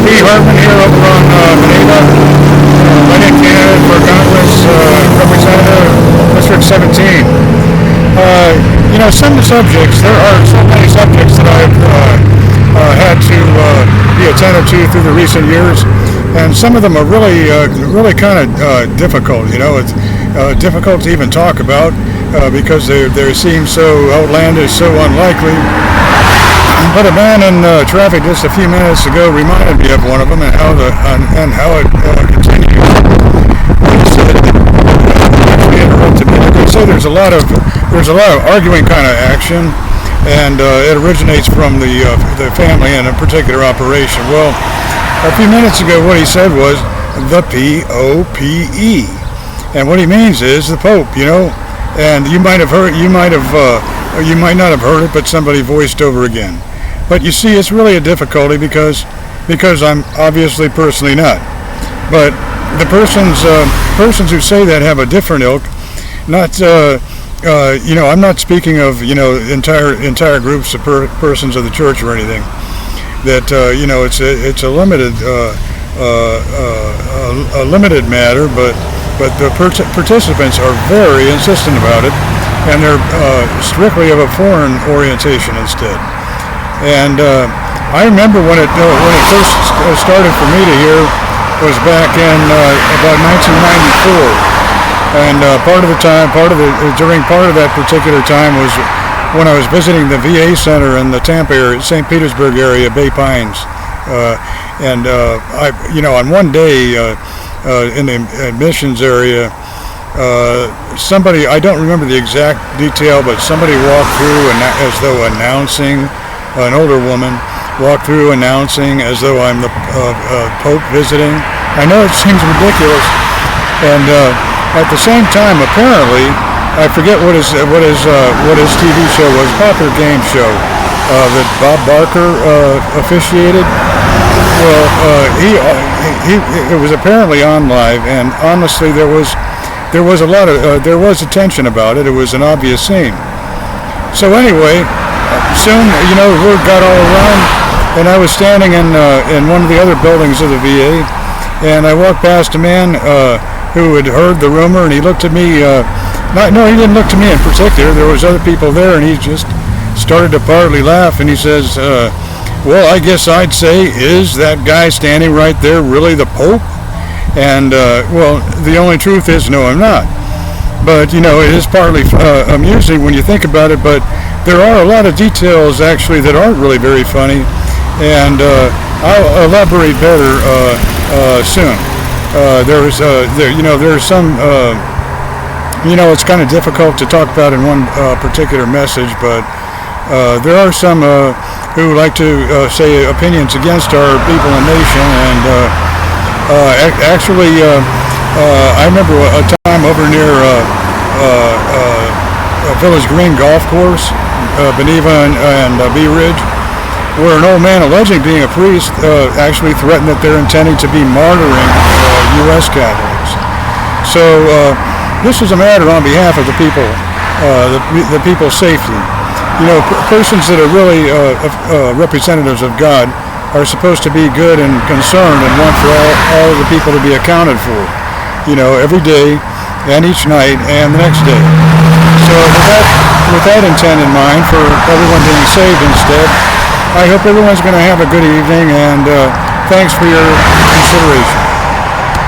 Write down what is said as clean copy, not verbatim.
Hartman here over on Manila, write-in candidate for Congress, Representative, District 17. Some subjects, there are so many subjects that I've had to be attentive to through the recent years, and some of them are really kind of difficult. It's difficult to even talk about because they seem so outlandish, so unlikely. But a man in traffic just a few minutes ago reminded me of one of them and how it continues. He said, actually interrupted me. I could say there's a lot of arguing kind of action, and it originates from the family and a particular operation. Well, a few minutes ago, what he said was the P-O-P-E, and what he means is the Pope. And you might not have heard it, but somebody voiced over again. But you see, it's really a difficulty because I'm obviously personally not. But the persons who say that have a different ilk. Not I'm not speaking of entire groups of persons of the church or anything. That it's a limited limited matter, but the participants are very insistent about it, and they're strictly of a foreign orientation instead. And I remember when it first started for me to hear was back in about 1994, and part of that particular time was when I was visiting the VA center in the Tampa area, St. Petersburg area, Bay Pines, and on one day in the admissions area, somebody, I don't remember the exact detail, but somebody walked through as though announcing. An older woman walked through announcing as though I'm the Pope visiting. I know it seems ridiculous, and at the same time, apparently, I forget what his TV show was, popular game show that Bob Barker officiated. Well, it was apparently on live, and honestly, there was attention about it. It was an obvious scene. So anyway. Soon, word got all around, and I was standing in one of the other buildings of the VA, and I walked past a man who had heard the rumor, and he looked at me. He didn't look to me in particular. There was other people there, and he just started to partly laugh, and he says, "Well, I guess I'd say, is that guy standing right there really the Pope?" And the only truth is, no, I'm not. But it is partly amusing when you think about it, but there are a lot of details actually that aren't really very funny, and I'll elaborate better soon. There's some it's kind of difficult to talk about in one particular message, but there are some who like to say opinions against our people and nation, and I remember a time over near Village Green Golf Course, Beneva and Bee Ridge, where an old man alleging being a priest actually threatened that they're intending to be martyring U.S. Catholics. So this is a matter on behalf of the people, the people's safety. Persons that are really representatives of God are supposed to be good and concerned and want for all of the people to be accounted for, every day and each night and the next day. So with that intent in mind, for everyone being saved instead, I hope everyone's going to have a good evening, and thanks for your consideration.